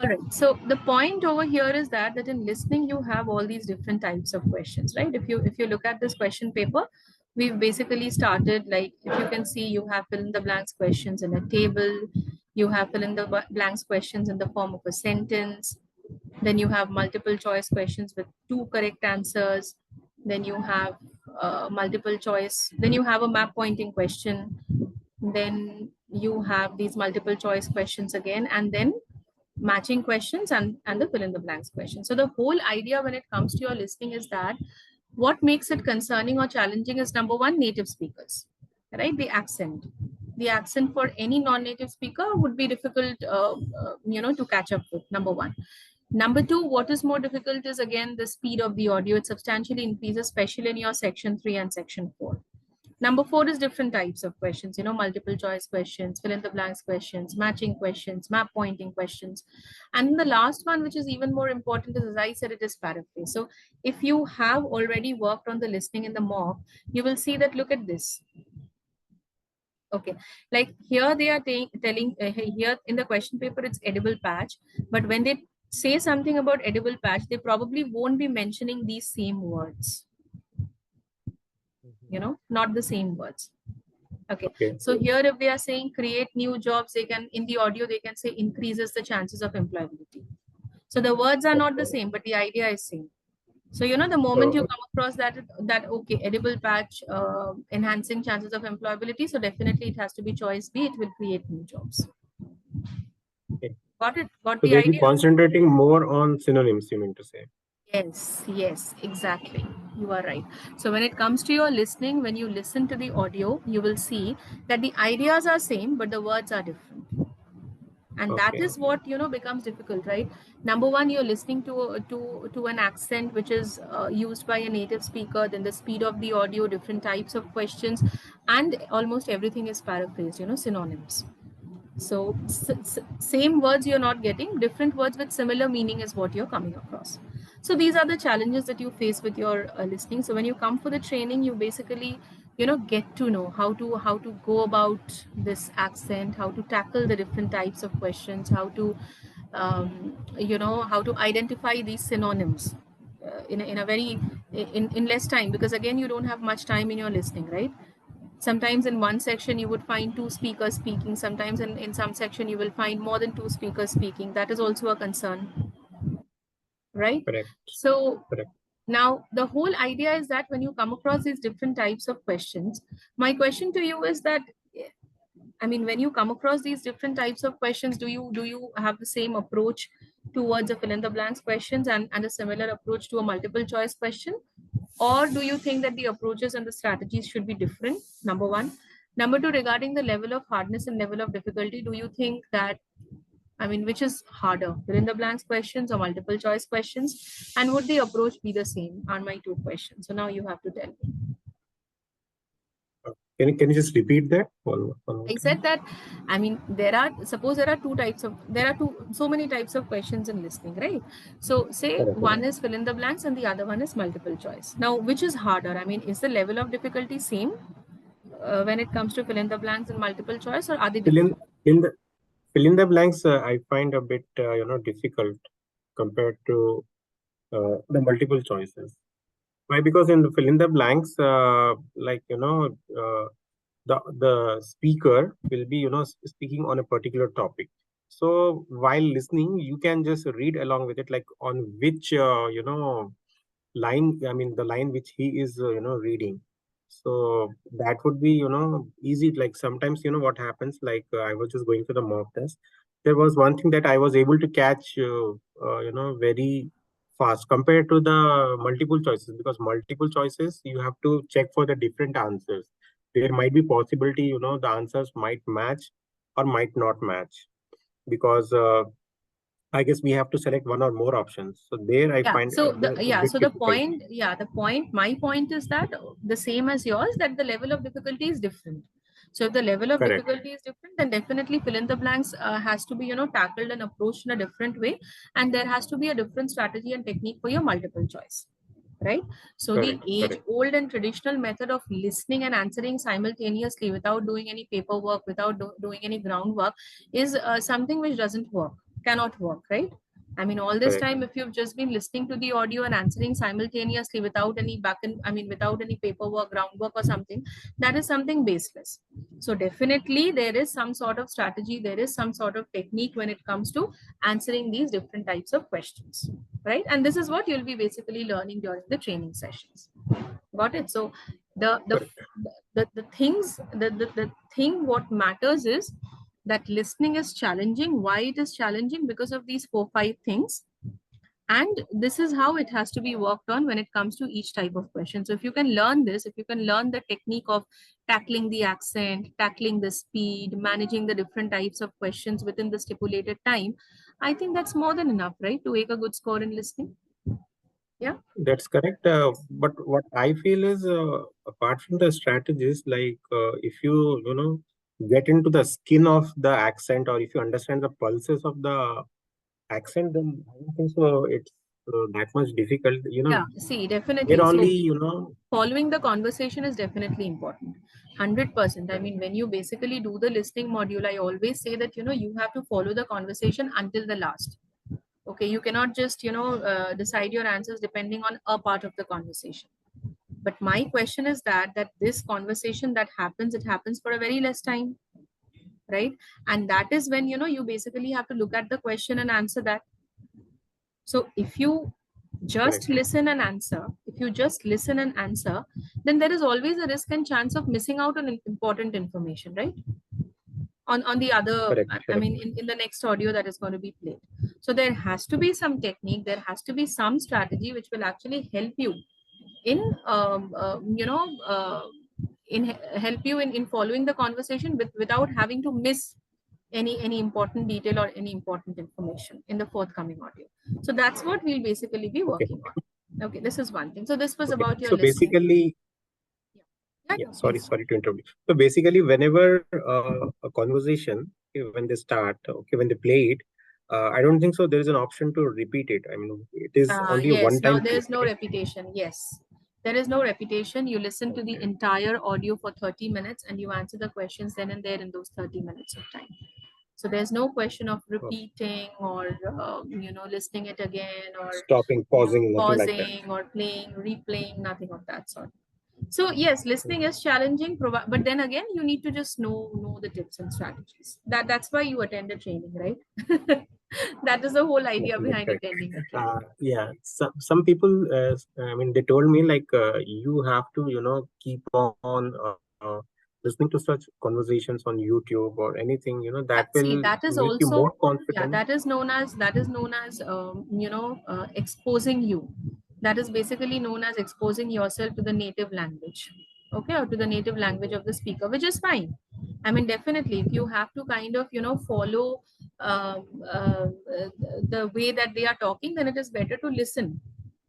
All right. So the point over here is that in listening you have all these different types of questions, right? If you look at this question paper, we've basically started, like, if you can see, you have fill in the blanks questions in a table, you have fill in the blanks questions in the form of a sentence, then you have multiple choice questions with two correct answers, then you have multiple choice, then you have a map pointing question, then you have these multiple choice questions again, and then matching questions and the fill in the blanks question. So the whole idea when it comes to your listening is that what makes it concerning or challenging is, number one, native speakers, right? The accent for any non-native speaker would be difficult, to catch up with, number one. Number two, what is more difficult is, again, the speed of the audio. It substantially increases, especially in your section 3 and section 4. Number four is different types of questions, multiple choice questions, fill in the blanks questions, matching questions, map pointing questions. And the last one, which is even more important, is, as I said, it is paraphrase. So if you have already worked on the listening in the mock, you will see that, look at this. Okay, like here they are telling, here in the question paper, it's edible patch. But when they say something about edible patch, they probably won't be mentioning these same words, not the same words. Okay. So here, if they are saying create new jobs, they can, in the audio, they can say increases the chances of employability. So the words are not the same, but the idea is same. So, the moment you come across that, okay, edible patch, enhancing chances of employability. So definitely it has to be choice B. It will create new jobs. Okay. Got it? Got So the they'll idea? be concentrating more on synonyms, you mean to say? Yes, exactly. You are right. So when it comes to your listening, when you listen to the audio, you will see that the ideas are same, but the words are different. And that Okay. is what becomes difficult, right? Number one, you're listening to an accent which is used by a native speaker, then the speed of the audio, different types of questions, and almost everything is paraphrased, synonyms. So same words you're not getting, different words with similar meaning is what you're coming across. So these are the challenges that you face with your listening. So when you come for the training, you basically get to know how to go about this accent, how to tackle the different types of questions, how to how to identify these synonyms in a very in less time, because again you don't have much time in your listening, right? Sometimes in one section you would find two speakers speaking, sometimes in some section you will find more than two speakers speaking. That is also a concern, right? Correct. So Correct. now the whole idea is that when you come across these different types of questions, my question to you is that, I mean, when you come across these different types of questions, do you have the same approach towards a fill in the blanks questions and a similar approach to a multiple choice question? Or do you think that the approaches and the strategies should be different? Number one. Number two, regarding the level of hardness and level of difficulty, do you think that, I mean, which is harder, fill in the blanks questions or multiple choice questions? And would the approach be the same? Are my two questions. So now you have to tell me. Can you just repeat that one more I time? said that, I mean, suppose there are so many types of questions in listening, right? So say Correct. one is fill in the blanks and the other one is multiple choice. Now, which is harder? I mean, is the level of difficulty same when it comes to fill in the blanks and multiple choice, or are they Fill different? in the fill in the blanks. I find a bit difficult compared to the multiple choices. Why? Because in the fill in the blanks, the speaker will be speaking on a particular topic. So while listening, you can just read along with it, like on which line, I mean the line which he is reading. So that would be easy. Like sometimes what happens, like I was just going through the mock test. There was one thing that I was able to catch very fast compared to the multiple choices, because multiple choices you have to check for the different answers. There might be possibility the answers might match or might not match, because I guess we have to select one or more options. So there I Yeah. find So a bit difficulty. my point is that the same as yours, that the level of difficulty is different. So if the level of Correct. difficulty is different, then definitely fill in the blanks has to be tackled and approached in a different way, and there has to be a different strategy and technique for your multiple choice, right? So the Correct. age Correct. old and traditional method of listening and answering simultaneously without doing any paperwork, without doing any groundwork, is something which doesn't work. cannot work, right? I mean, all this Correct. time, if you've just been listening to the audio and answering simultaneously without any without any paperwork, groundwork or something, that is something baseless. So definitely there is some sort of strategy, there is some sort of technique when it comes to answering these different types of questions, right? And this is what you'll be basically learning during the training sessions. Got it? So the the Correct. the things the thing what matters is that listening is challenging. Why it is challenging? Because of these 4-5 things, and this is how it has to be worked on when it comes to each type of question. So if you can learn this, if you can learn the technique of tackling the accent, tackling the speed, managing the different types of questions within the stipulated time, I think that's more than enough, right, to make a good score in listening. Yeah. That's correct. But what I feel is, apart from the strategies, like if you get into the skin of the accent, or if you understand the pulses of the accent, then I don't think so. It's that much difficult. Yeah, see, Here definitely. only, So following the conversation is definitely important. 100%. I mean, when you basically do the listening module, I always say that, you have to follow the conversation until the last. Okay, you cannot just, decide your answers depending on a part of the conversation. But my question is that this conversation that happens, it happens for a very less time, right? And that is when, you basically have to look at the question and answer that. So if you just correct, listen and answer, if you just listen and answer, then there is always a risk and chance of missing out on important information, right? On the other, correct, I correct. mean, in the next audio that is going to be played. So there has to be some technique, there has to be some strategy which will actually help you in help you in following the conversation without having to miss any important detail or any important information in the forthcoming audio. So that's what we'll basically be Okay, working on. Okay, this is one thing. So this was okay. about your So listening. basically, Yeah, yeah, yeah, sorry, please. sorry to interrupt you. So basically, whenever a conversation, okay, when they start, okay, when they play it, I don't think so. There is an option to repeat it. I mean, it is only a Yes, now one-time play, there's no right? repetition. Yes, there is no repetition. You listen to the Okay, entire audio for 30 minutes and you answer the questions then and there in those 30 minutes of time. So there's no question of okay. repeating or, listening it again or, Stopping, pausing, nothing like that. pausing or playing, replaying, nothing of that sort. So yes, listening is challenging, but then again, you need to just know the tips and strategies. That's why you attend a training, right? That is the whole Yeah, idea that's behind correct. attending a training. Yeah, some people, I mean, they told me like you have to, keep on listening to such conversations on YouTube or anything, Yeah, that see, will that is make you more also, yeah, confident. that is known as exposing you. That is basically known as exposing yourself to the native language, okay, or to the native language of the speaker, which is fine. I mean, definitely, if you have to kind of follow um, uh, uh, the way that they are talking, then it is better to listen,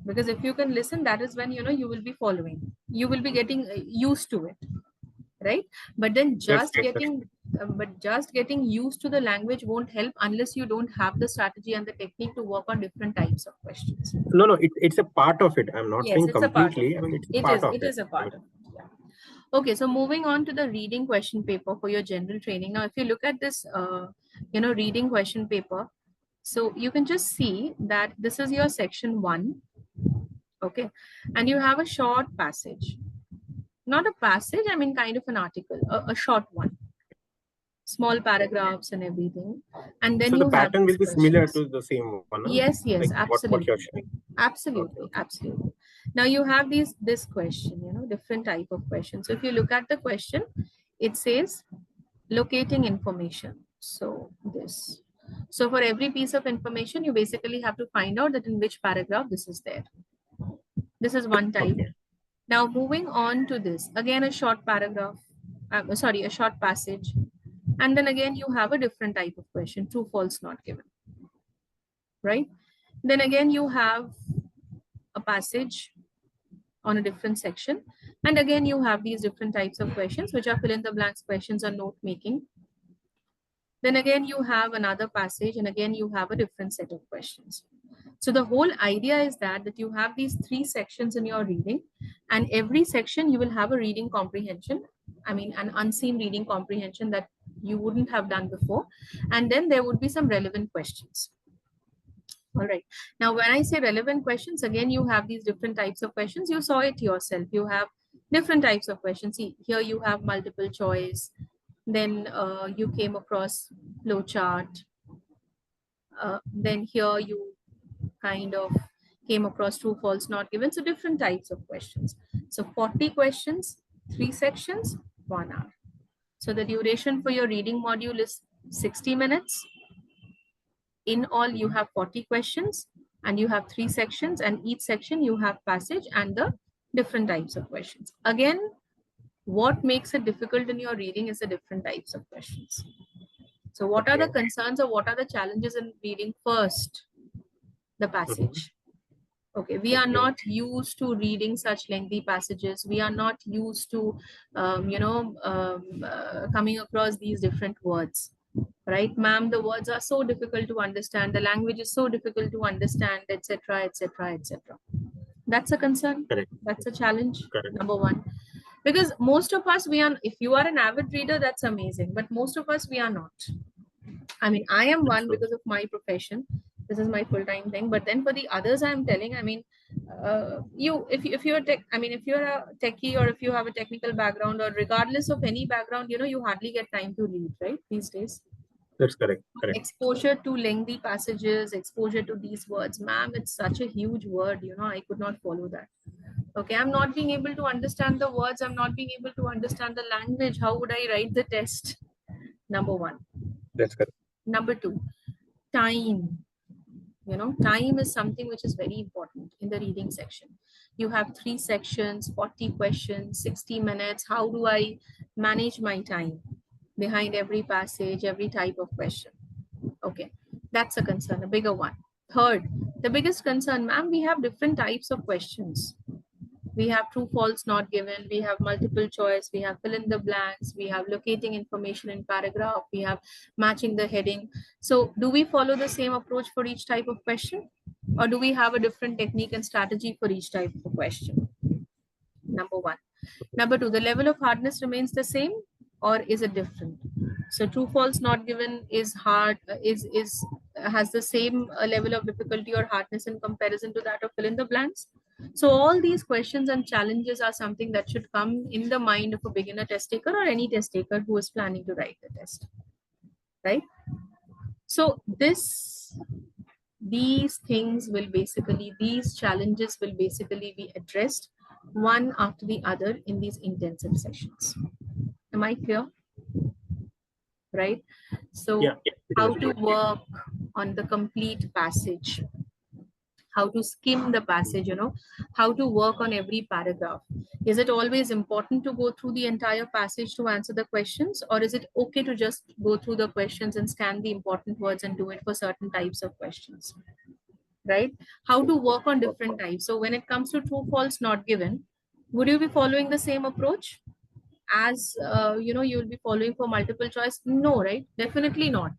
because if you can listen, that is when you will be following, you will be getting used to it, right? But then That's just great. That's getting but just getting used to the language won't help unless you don't have the strategy and the technique to work on different types of questions. No, no, it's a part of it. I'm not Yes, saying it's a part of completely. I it. mean, it's a it part is of it it. is a I part mean, of it. Yeah. Okay, so moving on to the reading question paper for your general training. Now if you look at this reading question paper, so you can just see that this is your section 1. Okay, and you have a short passage, not a passage, I mean kind of an article, a short one, small okay. paragraphs and everything. And then So the you have pattern will these be similar questions. to the same one, no? Yes, Like yes, what you're absolutely. sharing. Okay, Absolutely, okay. absolutely. Now you have this question, different type of questions. So if you look at the question, it says locating information. So this. So for every piece of information, you basically have to find out that in which paragraph this is there. This is one type. Okay. Now moving on to this, again a short paragraph, sorry, a short passage. And then again, you have a different type of question, true, false, not given, right? Then again, you have a passage on a different section. And again, you have these different types of questions, which are fill in the blanks questions or note making. Then again, you have another passage, and again, you have a different set of questions. So the whole idea is that you have these 3 sections in your reading, and every section you will have a reading comprehension. I mean, an unseen reading comprehension that you wouldn't have done before. And then there would be some relevant questions. All right. Now, when I say relevant questions, again, you have these different types of questions. You saw it yourself. You have different types of questions. See, here you have multiple choice. Then you came across flow chart. Then here you kind of came across true, false, not given. So different types of questions. So 40 questions, 3 sections, 1 hour. So the duration for your reading module is 60 minutes. In all, you have 40 questions and you have 3 sections, and each section you have passage and the different types of questions. Again, what makes it difficult in your reading is the different types of questions. So what are the concerns or what are the challenges in reading first? The passage. Okay, we are not used to reading such lengthy passages. We are not used to, coming across these different words. Right, ma'am, the words are so difficult to understand, the language is so difficult to understand, etc., etc., etc. That's a concern. Correct. That's a challenge. Correct. Number one, because most of us, we are, if you are an avid reader, that's amazing, but most of us, we are not. I mean, I am one because of my profession. This is my full-time thing. But then for the others, I'm telling, I mean, if you're tech, I mean, if you're a techie or if you have a technical background or regardless of any background, you know, you hardly get time to read, right? These days. That's correct. Correct. Exposure to lengthy passages, exposure to these words, ma'am, it's such a huge word, you know, I could not follow that. Okay, I'm not being able to understand the words, I'm not being able to understand the language. How would I write the test? Number one. That's correct. Number two, time. You know, time is something which is very important in the reading section. You have 3 sections, 40 questions, 60 minutes. How do I manage my time behind every passage, every type of question? Okay, that's a concern, a bigger one. Third, the biggest concern, ma'am, we have different types of questions. We have true, false, not given. We have multiple choice. We have fill in the blanks. We have locating information in paragraph. We have matching the heading. So do we follow the same approach for each type of question? Or do we have a different technique and strategy for each type of question? Number one. Number two, the level of hardness remains the same or is it different? So true, false, not given is hard, has the same level of difficulty or hardness in comparison to that of fill in the blanks. So all these questions and challenges are something that should come in the mind of a beginner test taker or any test taker who is planning to write the test, right? So these things will basically, these challenges will basically be addressed one after the other in these intensive sessions. Am I clear? Right? So Yeah, how to work on the complete passage, how to skim the passage, you know, how to work on every paragraph. Is it always important to go through the entire passage to answer the questions, or is it okay to just go through the questions and scan the important words and do it for certain types of questions? Right? How to work on different types. So when it comes to true, false, not given, would you be following the same approach as you know, you will be following for multiple choice? No, right? Definitely not.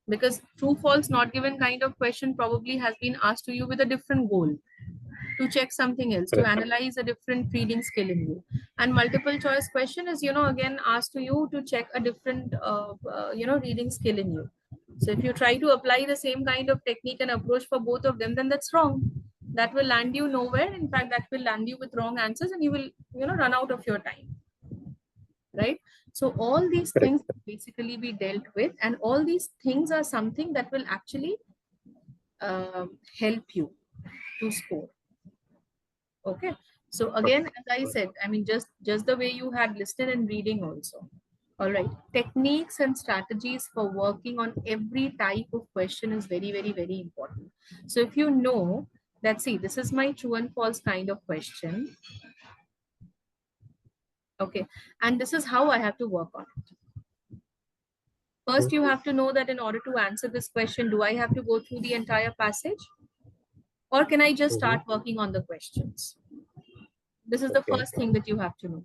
Because true, false, not given kind of question probably has been asked to you with a different goal, to check something else, to analyze a different reading skill in you. And multiple choice question is, you know, again asked to you to check a different you know, reading skill in you. So if you try to apply the same kind of technique and approach for both of them, then that's wrong. That will land you nowhere. In fact, that will land you with wrong answers and you will, you know, run out of your time. Right? So all these things basically be dealt with, and all these things are something that will actually help you to score. Okay. So again, as I said, I mean, just the way you had listened and reading also. All right. Techniques and strategies for working on every type of question is very, very, very important. So if you know that, see, this is my true and false kind of question. Okay. And this is how I have to work on it. First, you have to know that in order to answer this question, do I have to go through the entire passage? Or can I just start working on the questions? This is the first thing that you have to know,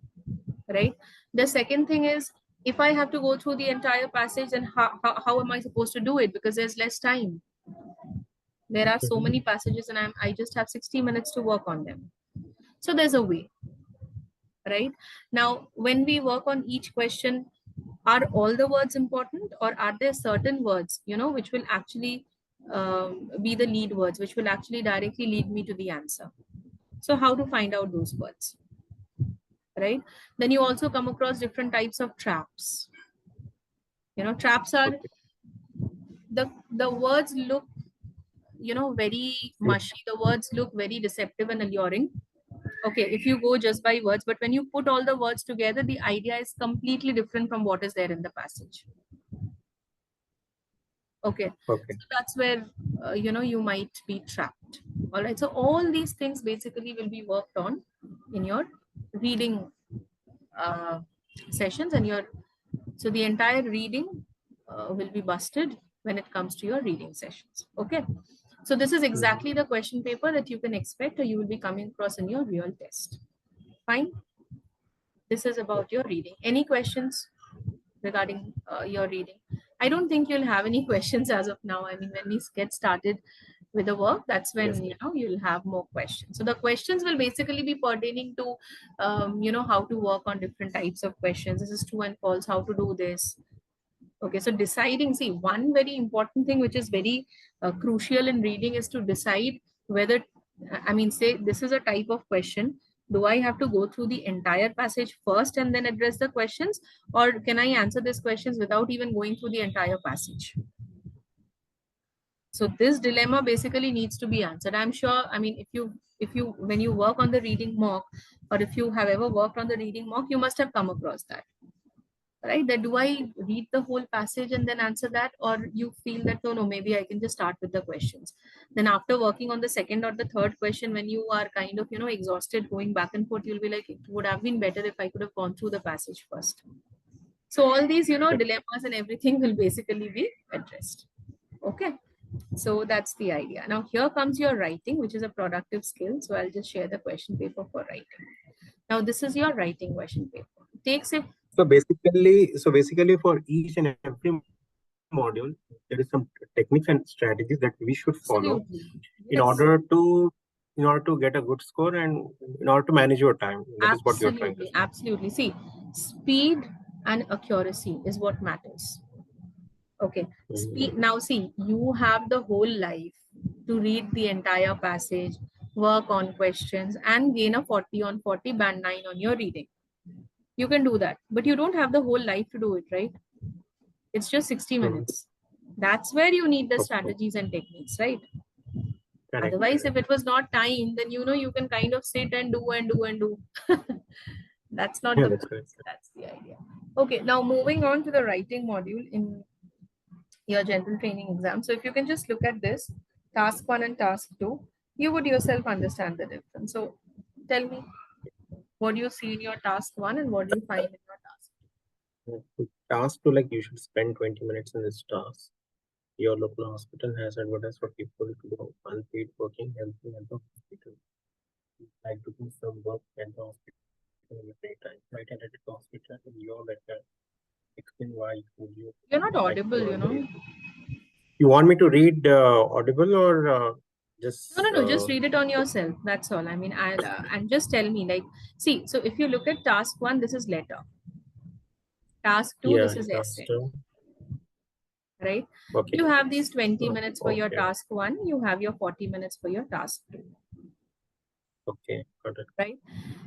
right? The second thing is, if I have to go through the entire passage, then how am I supposed to do it? Because there's less time. There are so many passages and I just have 60 minutes to work on them. So there's a way, right? Now, when we work on each question, Are all the words important, or are there certain words, which will actually be the lead words, which will actually directly lead me to the answer? So how to find out those words, right? Then you also come across different types of traps. Traps are Okay. the words look, very mushy. The words look very deceptive and alluring. Okay, if you go just by words, but when you put all the words together, the idea is completely different from what is there in the passage. Okay, Okay. so that's where you might be trapped. All right, so all these things basically will be worked on in your reading uh, sessions, and so the entire reading will be busted when it comes to your reading sessions. Okay, so this is Mhm. exactly the question paper that you can expect, or you will be coming across in your real test. Fine. This is about your reading. Any questions regarding your reading? I don't think you'll have any questions as of now. I mean, when we get started with the work, that's Yes. when you'll have more questions. So the questions will basically be pertaining to how to work on different types of questions. This is true and false, how to do this. Okay, so deciding, see, one very important thing which is very crucial in reading is to decide whether, I mean, say this is a type of question. Do I have to go through the entire passage first and then address the questions, or can I answer these questions without even going through the entire passage? So this dilemma basically needs to be answered. I'm sure, I mean, if you when you work on the reading mock, or if you have ever worked on the reading mock, you must have come across that, right? That do I read the whole passage and then answer that, or you feel that no, maybe I can just start with the questions. Then after working on the second or the third question, when you are kind of exhausted going back and forth, you'll be like, it would have been better if I could have gone through the passage first. So all these Correct. dilemmas and everything will basically be addressed. Okay, so that's the idea. Now here comes your writing, which is a productive skill. So I'll just share the question paper for writing. Now this is your writing question paper. It takes a So basically, for each and every module, there is some techniques and strategies that we should follow absolutely, in order yes. to get a good score and in order to manage your time. That is what you are trying to say. Absolutely, absolutely. See, speed and accuracy is what matters. Okay. Mhm. Speed. Now, see, you have the whole life to read the entire passage, work on questions, and gain a 40 on 40 band 9 on your reading. You can do that, but you don't have the whole life to do it, right? It's just 60 Mhm. minutes. That's where you need the Okay. strategies and techniques, right? Correct. Otherwise, if Correct. it was not time, then you can kind of sit and do and do and do. That's not Yeah, the that's correct. purpose. That's the idea. Okay, now moving on to the writing module in your general training exam. So if you can just look at this, task one and task two, you would yourself understand the difference. So tell me, what do you see in your task one and what do you find in your task Task to, like, you should spend 20 minutes in this task. Your local hospital has advertised for people to do unpaid working, helping at the hospital. Like to do some work at the hospital in your free time. Write a letter to the hospital in your letter. Explain why would you two? You're not like to audible, unpaid. You want me to read audible or No, just no, no, just read it on yourself. That's all. I mean, and just tell me, like, see, so if you look at task one, this is letter. Task two, yeah, this is task essay, two. right? Okay. You have these 20 Oh, minutes for your okay. task one, you have your 40 minutes for your task two, Okay. Got it. right?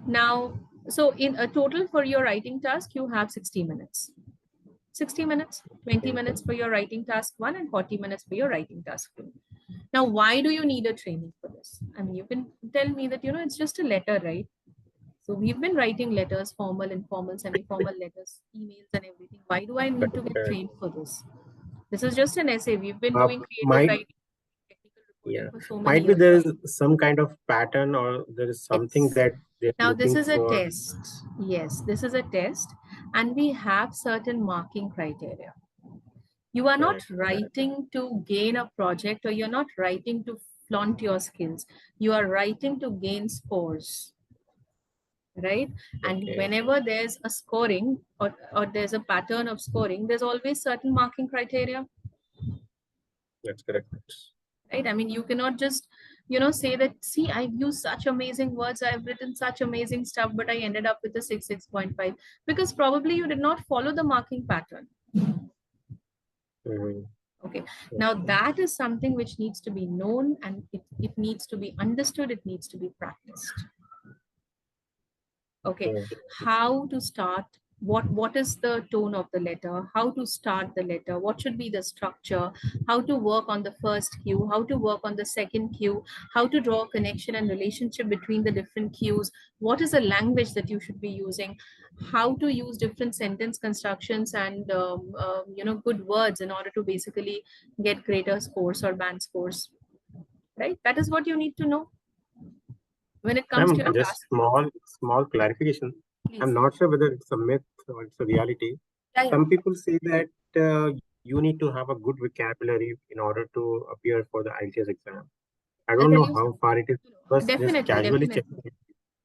Now, so in a total for your writing task, you have 60 minutes. 60 minutes, 20 Okay. minutes for your writing task one and 40 minutes for your writing task two. Now, why do you need a training for this? I mean, you can tell me that, it's just a letter, right? So we've been writing letters, formal, informal, semi-formal letters, emails and everything. Why do I need to Correct. get Correct. trained for this? This is just an essay. We've been doing creative Might writing, technical reporting Yeah, for so many might be years, there is right? some kind of pattern or there is something Yes. that they're Now, this looking is a for. test. Yes, this is a test, and we have certain marking criteria. You are not Correct. Correct. writing to gain a project, or you're not writing to flaunt your skills. You are writing to gain scores, right? And Okay, whenever there's a scoring, or there's a pattern of scoring, there's always certain marking criteria, that's correct. right? I mean, you cannot just, say that, see, I've used such amazing words, I've written such amazing stuff, but I ended up with a 6.5, because probably you did not follow the marking pattern. Mhm. Okay. Now that is something which needs to be known, and it needs to be understood, it needs to be practiced. Okay. Yeah. How to start, what is the tone of the letter, how to start the letter, what should be the structure, how to work on the first cue, how to work on the second cue, how to draw a connection and relationship between the different cues, what is the language that you should be using, how to use different sentence constructions and good words in order to basically get greater scores or band scores, right? That is what you need to know when it comes to Ma'am, your just task. small clarification. I'm Please. not sure whether it's a myth or it's a reality. Yeah, yeah. Some people say that you need to have a good vocabulary in order to appear for the IELTS exam. I I'll don't tell know you how something. far it is. No, First, just definitely, casually definitely. checking it.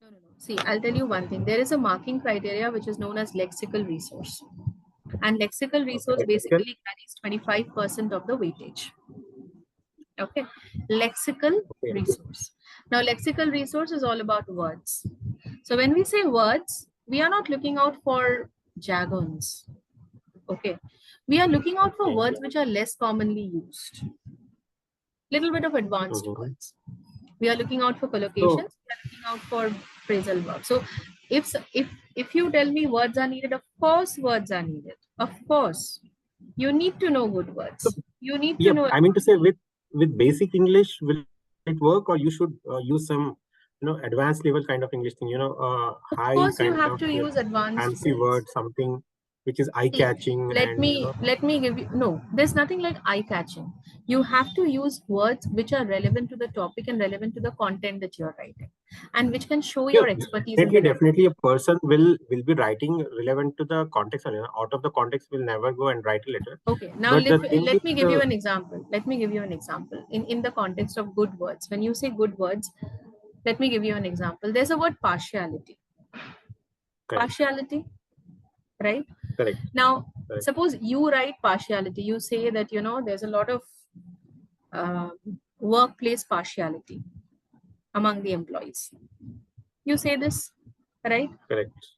No, no, no. See, I'll tell you one thing. There is a marking criteria which is known as lexical resource. And lexical Okay, resource lexical. basically carries 25% of the weightage. Okay. Lexical Okay, resource. Now, lexical resource is all about words. So when we say words, we are not looking out for jargons. Okay. We are looking out for okay. words which are less commonly used. Little bit of advanced Mhm. words. We are looking out for So, collocations, we are looking out for phrasal verbs. So if you tell me words are needed, of course words are needed. Of course. You need to know good so words. You need to yeah, know. I mean to say with basic English, will it work, or you should use some advanced level kind of English thing, Of high course kind you of have to use advanced fancy word, words. something which is eye See, catching, let and me give you, no, there's nothing like eye catching. You have to use words which are relevant to the topic and relevant to the content that you're writing, and which can show yeah, your expertise in definitely, the letter. definitely a person will be writing relevant to the context, and out of the context will never go and write a letter. Okay, now But the thing let is, me give you an example. Let me give you an example in the context of good words. When you say good words, let me give you an example. There's a word partiality. correct, Partiality, right? correct, Now, correct, suppose you write partiality. You say that, there's a lot of uh, workplace partiality among the employees. You say this, right? correct,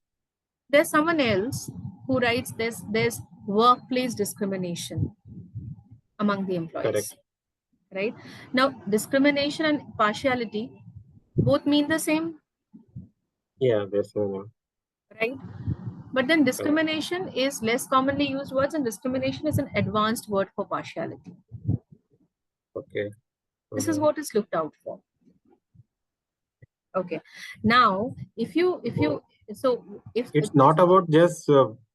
There's someone else who writes this, there's workplace discrimination among the employees, correct. right? Now, discrimination and partiality both mean the same, Yeah, there's right? But then correct. discrimination is less commonly used words, and discrimination is an advanced word for partiality. Okay. This is Mhm. what is looked out for. Okay. Now, if you so if It's not about just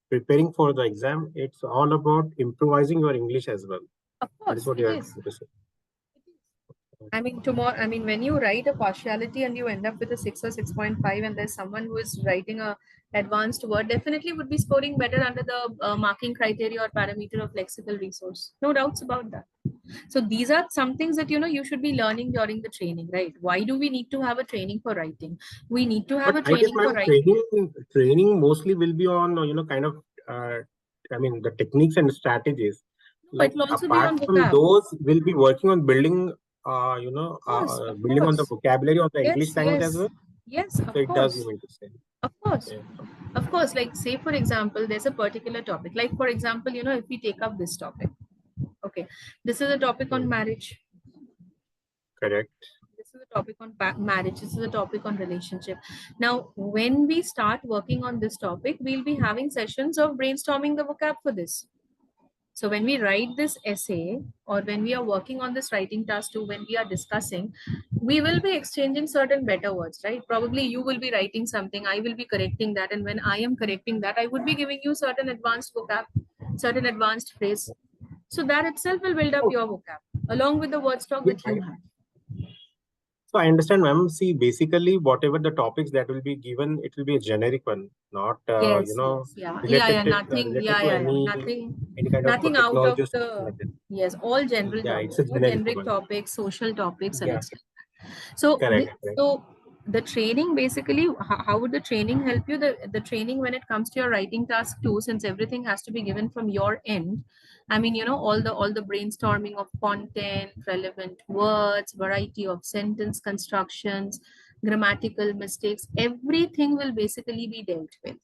preparing for the exam. It's all about improvising your English as well. of That is course what it you are is. trying to say. I mean, tomorrow, I mean, when you write a partiality and you end up with a 6 or 6.5, and there's someone who is writing a advanced word, definitely would be scoring better under the marking criteria or parameter of lexical resource. No doubts about that. So these are some things that you should be learning during the training, right? Why do we need to have a training for writing? We need to have But a I guess, training for ma'am, writing. training mostly will be on kind of I mean the techniques and strategies. No, it Like will also be apart on from vocab. those, we'll be working on building Of course, of building on the course. vocabulary of the Yes, English language as yes, well. yes, So of it does you course. mean to say. Of course. Yeah. Of course, like say for example, there's a particular topic. Like for example, if we take up this topic, okay, this is a topic on Mm. marriage. Correct. This is a topic on marriage. This is a topic on relationship. Now, when we start working on this topic, we'll be having sessions of brainstorming the vocab for this. So when we write this essay, or when we are working on this writing task too, when we are discussing, we will be exchanging certain better words, right? Probably you will be writing something, I will be correcting that. And when I am correcting that, I would be giving you certain advanced vocab, certain advanced phrase. So that itself will build up So, your vocab along with the word stock yeah, that you have. so I understand, ma'am. See, basically, whatever the topics that will be given, it will be a generic one, not Yes, yes, yeah, yeah, related yeah, nothing, related yeah, to yeah, yeah, nothing, any kind of nothing out technology of or something the, like that. yes, all general Yeah, it's topics, a generic generic one. topics, social topics, and Yeah, etc. So, correct, correct. so the training basically, how would the training help you? The training when it comes to your writing task too, since everything has to be given from your end. I mean, all the brainstorming of content, relevant words, variety of sentence constructions, grammatical mistakes, everything will basically be dealt with.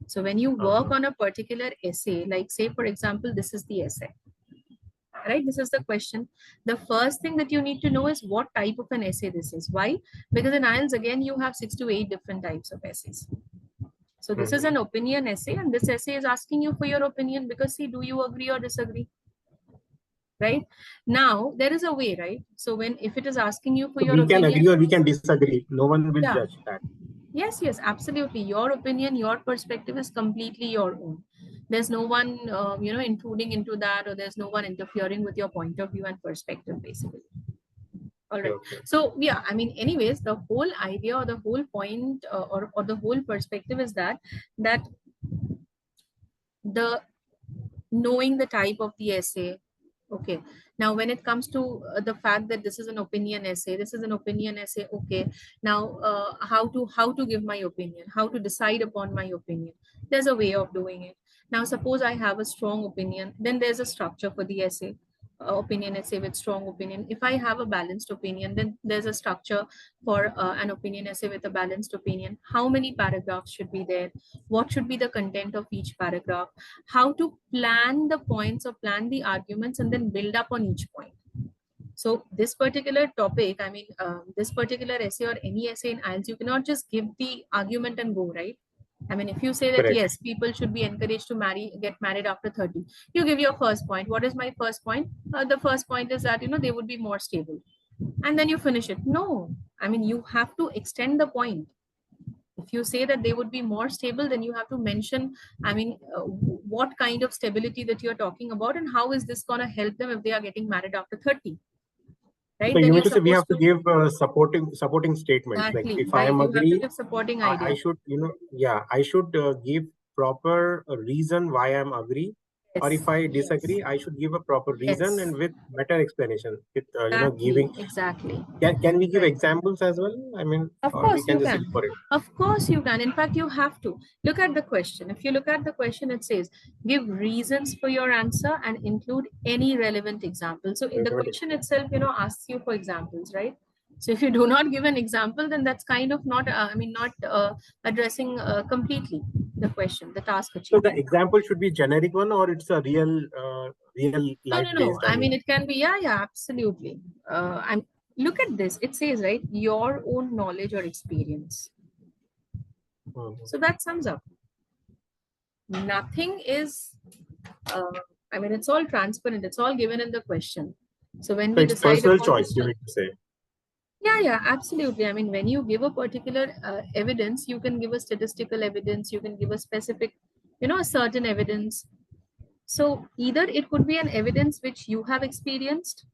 So when you work on a particular essay, like say for example, this is the essay, right? This is the question. The first thing that you need to know is what type of an essay this is. Why? Because in IELTS, again, you have 6 to 8 different types of essays. So this is an opinion essay, and this essay is asking you for your opinion because, see, do you agree or disagree? Right? Now, there is a way, right? So if it is asking you for So your we can opinion, agree or we can disagree. No one will yeah, judge that. yes, absolutely. Your opinion, your perspective is completely your own. There's no one, intruding into that, or there's no one interfering with your point of view and perspective, basically. All right. Okay. So yeah, I mean, anyways, the whole idea or the whole point or the whole perspective is that the knowing the type of the essay. Okay. Now, when it comes to the fact that this is an opinion essay, Okay. Now, how to give my opinion, how to decide upon my opinion. There's a way of doing it. Now, suppose I have a strong opinion, then there's a structure for the essay. Opinion essay with strong opinion. If I have a balanced opinion, then there's a structure for an opinion essay with a balanced opinion. How many paragraphs should be there? What should be the content of each paragraph? How to plan the points or plan the arguments and then build up on each point. So this particular topic, I mean, this particular essay or any essay in IELTS, you cannot just give the argument and go, right? I mean, if you say that, Correct. yes, people should be encouraged to get married after 30, you give your first point. What is my first point? The first point is that, they would be more stable. And then you finish it. No, I mean, you have to extend the point. If you say that they would be more stable, then you have to mention, I mean, what kind of stability that you're talking about and how is this going to help them if they are getting married after 30, right? So Then you mean you're to say we have supposed to to, give supporting statements. Like exactly, if I right, am you have to agree, give supporting I idea. should, I should give proper reason why I'm agree. Or if Yes, I disagree, I should give a proper reason yes, and with better explanation. With exactly, giving. exactly. Can we give Right. examples as well? I mean, Of or we course can you just can. ignore it. Of course you can. In fact, you have to look at the question. If you look at the question, it says give reasons for your answer and include any relevant example. So in the question itself, asks you for examples, right? So if you do not give an example, then that's kind of not, not addressing completely the question, the task So the achieved. example should be generic one or it's a real No, life no, no. based. I I mean, mean, it can be, yeah, absolutely. And look at this. It says, right, your own knowledge or experience. So that sums up. Nothing is, I mean, it's all transparent. It's all given in the question. So when so we it's decide personal upon choice, this, you mean to say. yeah, absolutely. I mean, when you give a particular evidence, you can give a statistical evidence, you can give a specific, a certain evidence. So either it could be an evidence which you have experienced,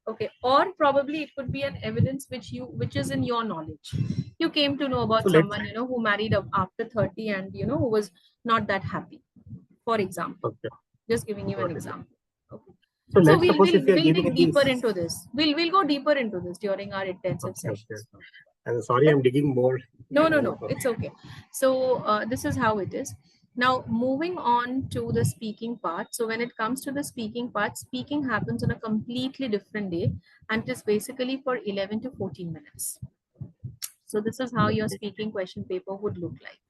okay, or probably it could be an evidence which is in your knowledge. You came to know So about let's someone, who married after 30 and, who was not that happy, for example. okay, Just giving you an got it. example. Okay. So So let's we'll suppose we'll if we are we'll giving dig deeper this. into this. We'll go deeper into this during our intensive Okay, okay. sessions. And sorry, But I'm digging more. no, it's okay. So this is how it is. Now moving on to the speaking part. So when it comes to the speaking part, speaking happens on a completely different day, and it is basically for 11 to 14 minutes. So this is how your Okay. speaking question paper would look like.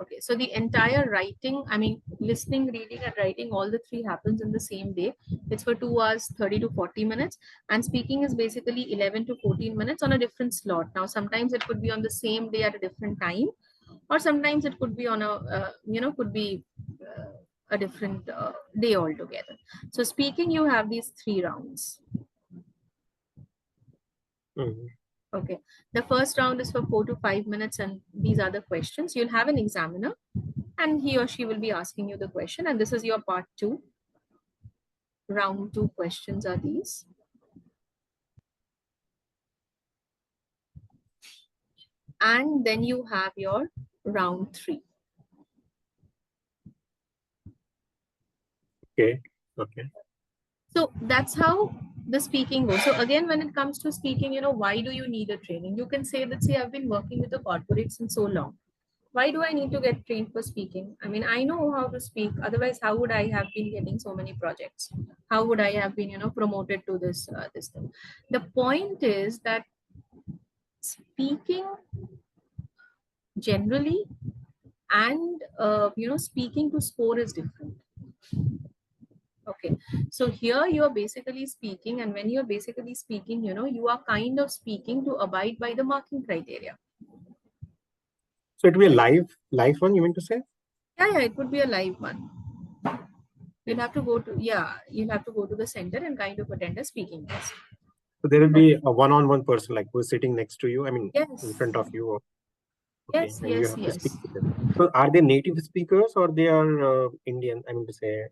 Okay, so the entire writing, I mean, listening, reading, and writing, all the three happens in the same day. It's for 2 hours, 30 to 40 minutes. And speaking is basically 11 to 14 minutes on a different slot. Now, sometimes it could be on the same day at a different time, or sometimes it could be on a different day altogether. So, speaking, you have these 3 rounds. Mhm. Okay, the first round is for 4 to 5 minutes, and these are the questions. You'll have an examiner, and he or she will be asking you the question, and this is your part 2. Round 2 questions are these. And then you have your round 3. Okay. Okay. So that's how the speaking goes. So again, when it comes to speaking, why do you need a training? You can say that, see, I've been working with the corporates since so long. Why do I need to get trained for speaking? I mean, I know how to speak. Otherwise, how would I have been getting so many projects? How would I have been, promoted to this thing? The point is that speaking generally and speaking to score is different. Okay, so here you are basically speaking, and when you're basically speaking, you are kind of speaking to abide by the marking criteria. So it will be a live one, you mean to say? Yeah, it would be a live one. You'll have to go to, you'll have to go to the center and kind of attend a speaking test. So there will be a one-on-one person, like who's sitting next to you, I mean, Yes. in front of you. Okay, Yes, and you yes, have to yes. speak to them. So are they native speakers or they are Indian? I mean to say,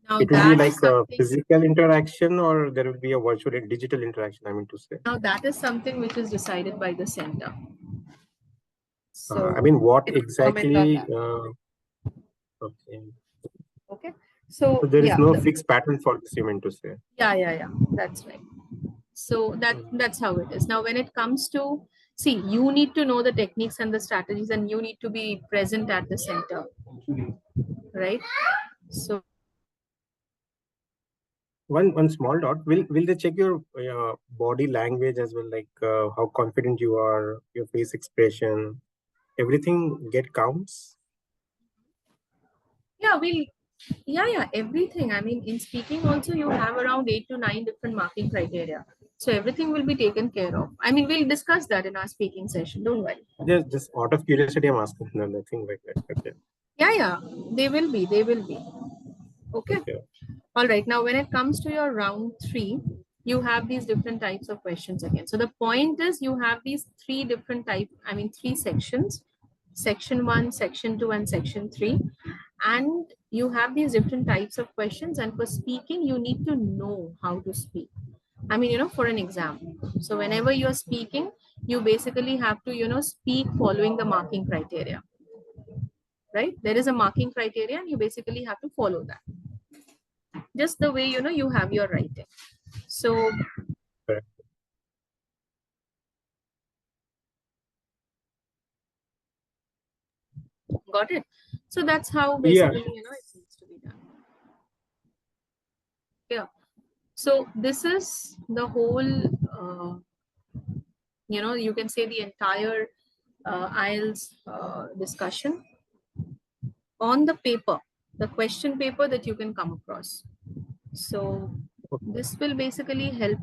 Now it will be that is like a something. physical interaction or there will be a virtual and digital interaction, I mean to say. Now that is something which is decided by the center. I So mean, what I cannot comment on exactly? that. Okay. Okay. So So there is yeah, no fixed pattern for this, you mean to say. yeah. That's right. So that's how it is. Now, when it comes to, see, you need to know the techniques and the strategies, and you need to be present at the center, right? So One small dot. Will they check your body language as well, like how confident you are, your face expression, everything get counts? yeah, everything. I mean, in speaking also, you have around 8 to 9 different marking criteria. So everything will be taken care of. I mean, we'll discuss that in our speaking session. Don't worry. Just out of curiosity, I'm asking. No, nothing like that. Okay. Yeah, they will be. They will be. Okay. Okay. All right. Now, when it comes to your round 3, you have these different types of questions again. So the point is you have these 3 sections, section 1, section 2, and section 3. And you have these different types of questions. And for speaking, you need to know how to speak. I mean, for an exam. So whenever you're speaking, you basically have to, speak following the marking criteria, right? There is a marking criteria and you basically have to follow that. Just the way, you have your writing. So Correct. got it. So that's how Yeah. basically, it needs to be done. Yeah. So this is the whole, you can say the entire IELTS discussion on the paper, the question paper that you can come across. So Okay. this will basically help